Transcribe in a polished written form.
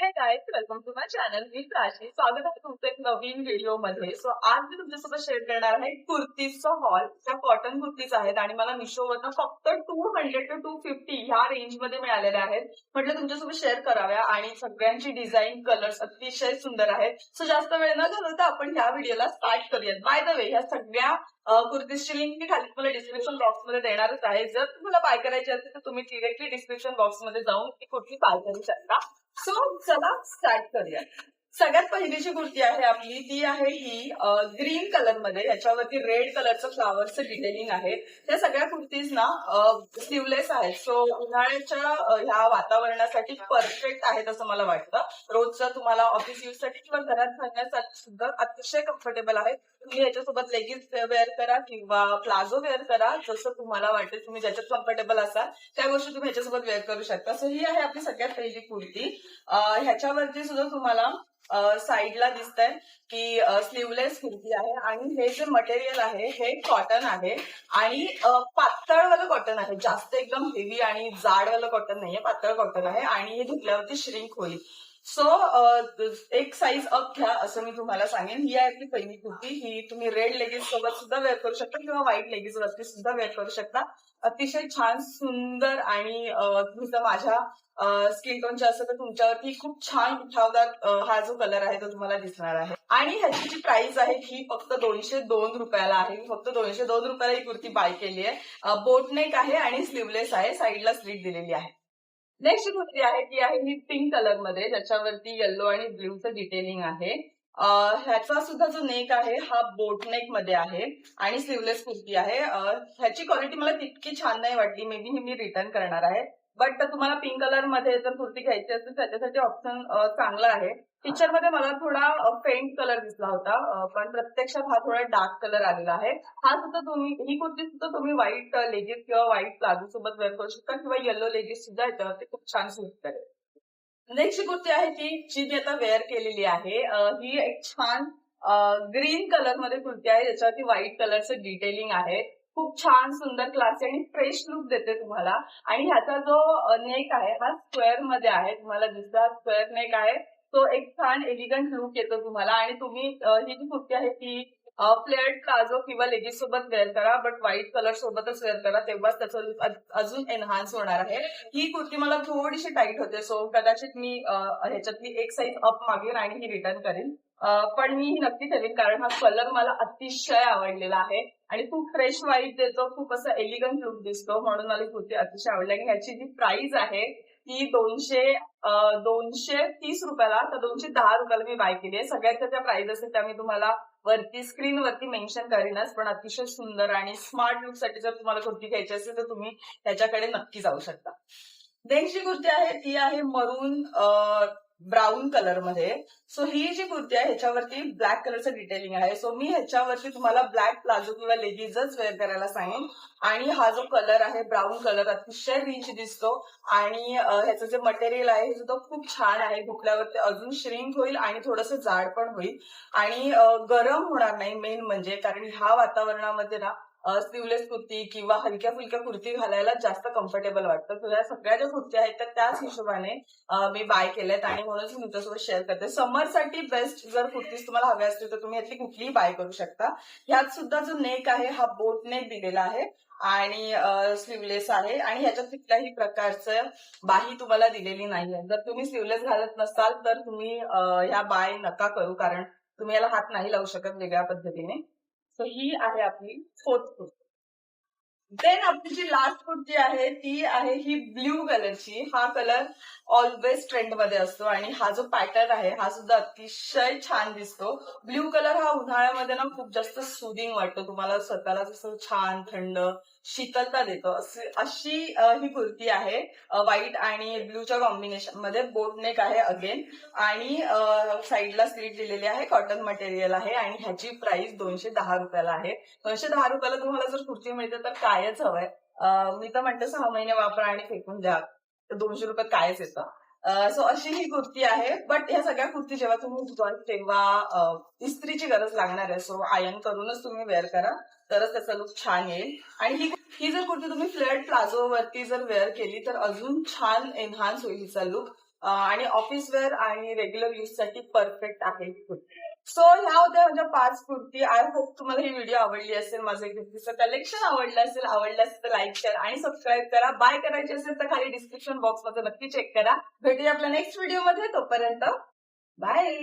High guys, welcome to my channel. मी प्राची. स्वागत आहे तुमचं एक नवीन व्हिडिओ मध्ये. सो आज मी तुमच्यासोबत शेअर करणार आहे कुर्तीजचा हॉल. त्या कॉटन कुर्तीज आहेत आणि मला मिशोवरनं फक्त 200 to 250 ह्या रेंज मध्ये मिळालेल्या आहेत. म्हटलं तुमच्यासोबत शेअर कराव्या आणि सगळ्यांची डिझाईन कलर्स अतिशय सुंदर आहेत. सो जास्त वेळ न घालवता आपण ह्या व्हिडिओला स्टार्ट करूयात. बाय द वे, ह्या सगळ्या कुर्तीजची लिंक मी खाली तुम्हाला डिस्क्रिप्शन बॉक्स मध्ये देणारच आहे. जर तुम्हाला बाय करायची असेल तर तुम्ही डिरेक्टली डिस्क्रिप्शन बॉक्स मध्ये जाऊन ती कुर्ती बाय करू शकता. सो चला स्टार्ट करूया. सगळ्यात पहिली जी कुर्ती आहे आपली ती आहे ही ग्रीन कलर मध्ये, याच्यावरती रेड कलरचं फ्लावरचं डिटेलिंग आहे. त्या सगळ्या कुर्तीज ना स्लीवलेस आहेत. सो उन्हाळ्याच्या ह्या वातावरणासाठी परफेक्ट आहेत असं मला वाटतं. रोजचा तुम्हाला ऑफिस यूज साठी किंवा घरात घालण्यासाठी सुद्धा अतिशय कम्फर्टेबल आहे. तुम्ही याच्यासोबत लेगिन्स वेअर करा किंवा प्लाझो वेअर करा, जसं तुम्हाला वाटेल. तुम्ही ज्याच्यात कम्फर्टेबल असाल त्या गोष्टी तुम्ही ह्याच्यासोबत वेअर करू शकता. सो ही आहे आपली सगळ्यात पहिली कुर्ती. ह्याच्यावरती सुद्धा तुम्हाला साईडला दिसतंय की स्लीवलेस कुर्ती आहे आणि हे जे मटेरियल आहे हे कॉटन आहे आणि पातळवालं कॉटन आहे. जास्त एकदम हेवी आणि जाडवालं कॉटन नाहीये, पातळ कॉटन आहे आणि हे धुतल्यावरती श्रिंक होईल. सो एक साईज अप घ्या असं मी तुम्हाला सांगेन. ही आहे आपली पहिली कुर्ती. ही तुम्ही रेड लेगिन्स सोबत सुद्धा वेअर करू शकता किंवा व्हाईट लेगिन्स वरती सुद्धा वेअर करू शकता. अतिशय छान सुंदर आणि तुम्ही जर माझ्या स्किन टोनचे असेल तर तुमच्यावरती खूप छान उठावदार हा जो कलर आहे तो तुम्हाला दिसणार आहे. आणि ह्याची जी प्राइस आहे ही फक्त 202 रुपयाला आहे. फक्त 202 रुपयाला ही कुर्ती बाय केली आहे. बोटनेक आहे आणि स्लीवलेस आहे, साईडला स्लीट दिलेली आहे. नेक्स्ट कुर्ती आहे ती आहे ही पिंक कलर मध्ये, ज्याच्यावरती येल्लो आणि ब्ल्यूचं डिटेलिंग आहे. ह्याचा सुद्धा जो नेक आहे हा बोट नेक मध्ये आहे आणि स्लीवलेस कुर्ती आहे. ह्याची क्वालिटी मला तितकी छान नाही वाटली, may be he me return करणार आहे. बट तुम्हाला पिंक कलर मध्ये जर कुर्ती घ्यायची असेल त्याच्यासाठी ऑप्शन चांगला आहे. पिक्चर मध्ये मला थोडा फेंट कलर दिसला होता, पण प्रत्यक्षात हा थोडा डार्क कलर आलेला आहे. हा सुद्धा तुम्ही, ही कुर्ती सुद्धा तुम्ही व्हाईट लेगिन्स किंवा व्हाईट प्लाझो सोबत वेअर करू शकता किंवा येलो लेगिन्स सुद्धा याच्यावरती खूप छान सूट करेल. नेक्स्ट कुर्ती आहे ती जी मी आता वेअर केलेली आहे. ही एक छान ग्रीन कलर मध्ये कुर्ती आहे, ज्याच्यावरती व्हाईट कलरचं डिटेलिंग आहे. खूप छान सुंदर क्लासी आणि फ्रेश लुक देते तुम्हाला. आणि ह्याचा जो नेक आहे हा स्क्वेअर मध्ये आहे, तुम्हाला दिसता स्क्वेअर नेक आहे. तो एक छान एलिगंट लुक येतो तुम्हाला. आणि तुम्ही ही जी कुर्ती आहे ती फ्लेअर्ड प्लाझो किंवा लेगिन्स सोबत वेअर करा, बट व्हाईट कलर सोबतच वेअर करा, तेव्हाच त्याचा लुक अजून एनहान्स होणार आहे. ही कुर्ती मला थोडीशी टाईट होते, सो कदाचित मी ह्याच्यातली एक साईज अप मागेन आणि ही रिटर्न करेन. पण मी ही नक्की ठेवीन कारण हा कलर मला अतिशय आवडलेला आहे आणि खूप फ्रेश वाईब देतो, खूप असं एलिगंट लुक दिसतो, म्हणून मला ही कुर्ती अतिशय आवडली. आणि ह्याची जी प्राइस आहे ती 230 रुपयाला, तर 210 रुपयाला मी बाय केली आहे. सगळ्याच्या ज्या प्राइस असतील त्या मी तुम्हाला वरती स्क्रीनवरती मेन्शन करीनच. पण अतिशय सुंदर आणि स्मार्ट लुक साठी जर तुम्हाला कुर्ती घ्यायची असेल तर तुम्ही त्याच्याकडे नक्की जाऊ शकता. नेक्स्ट जी कुर्ती आहे ती आहे मरून ब्राऊन कलर मध्ये. सो ही जी कुर्ती आहे ह्याच्यावरती ब्लॅक कलरचं डिटेलिंग आहे. सो मी ह्याच्यावरती तुम्हाला ब्लॅक प्लाझो किंवा लेगिन्सच वेअर करायला सांगेन. आणि हा जो कलर आहे ब्राऊन कलर अतिशय रिच दिसतो आणि ह्याचं जे मटेरियल आहे हे सुद्धा खूप छान आहे. धुतल्यावरती अजून श्रिंक होईल आणि थोडंसं जाड पण होईल आणि गरम होणार नाही मेन म्हणजे, कारण ह्या वातावरणामध्ये ना स्लीवलेस कुर्ती किंवा हलक्या फुलक्या कुर्ती घालायला जास्त कम्फर्टेबल वाटतं. तर या सगळ्या ज्या कुर्त्या आहेत तर त्याच हिशोबाने मी बाय केल्यात आणि म्हणून मी तुमच्यासोबत शेअर करते. समरसाठी बेस्ट जर कुर्तीज तुम्हाला हव्या असतील तर तुम्ही यातली कुठलीही बाय करू शकता. ह्यात सुद्धा जो नेक आहे हा बोट नेक दिलेला आहे आणि स्लीवलेस आहे आणि ह्याच्यात कुठल्याही प्रकारचं बाही तुम्हाला दिलेली नाहीये. जर तुम्ही स्लीवलेस घालत नसाल तर तुम्ही ह्या बाय नका करू, कारण तुम्ही याला हात नाही लावू शकत वेगळ्या पद्धतीने. सो ही आहे आपली फोर्थ कुर्ती. देन आपली जी लास्ट कुर्ती आहे ती आहे ही ब्ल्यू कलरची. हा कलर ऑलवेज ट्रेंड मध्ये असतो आणि हा जो पॅटर्न आहे हा सुद्धा अतिशय छान दिसतो. ब्ल्यू कलर हा उन्हाळ्यामध्ये ना खूप जास्त सुदिंग वाटतो, तुम्हाला स्वतःला जसं छान थंड शीतलता देतो. अशी ही कुर्ती आहे. व्हाईट आणि ब्ल्यूच्या कॉम्बिनेशन मध्ये. बोट नेक आहे अगेन आणि साईडला स्लीट दिलेली आहे, कॉटन मटेरियल आहे आणि ह्याची प्राइस 210 रुपयाला आहे. 210 रुपयाला तुम्हाला जर कुर्ती मिळते तर कायच हवंय. मी तर म्हणते 6 महिने वापरा आणि फेकून द्या, 200 रुपयात कायच येतं. सो अशी ही कुर्ती आहे. बट ह्या सगळ्या कुर्ती जेव्हा तुम्ही धुवाल तेव्हा इस्त्रीची गरज लागणार आहे. सो आयर्न करूनच तुम्ही वेअर करा, तरच त्याचा लुक छान येईल. आणि ही जर कुर्ती तुम्ही फ्लेअर्ड प्लाझो वरती जर वेअर केली तर अजून छान एनहान्स होईल हिचा लुक. आणि ऑफिस वेअर आणि रेग्युलर यूज साठी परफेक्ट आहे कुर्ती. सो ह्या होत्या माझ्या 5 कुर्ती. आय होप तुम्हाला ही व्हिडिओ आवडली असेल. माझं कुर्तीचं कलेक्शन आवडलं असेल तर लाईक करा आणि सबस्क्राईब करा. बाय करायची असेल तर खाली डिस्क्रिप्शन बॉक्स मध्ये नक्की चेक करा. भेटूया आपल्या नेक्स्ट व्हिडिओ मध्ये. तोपर्यंत बाय.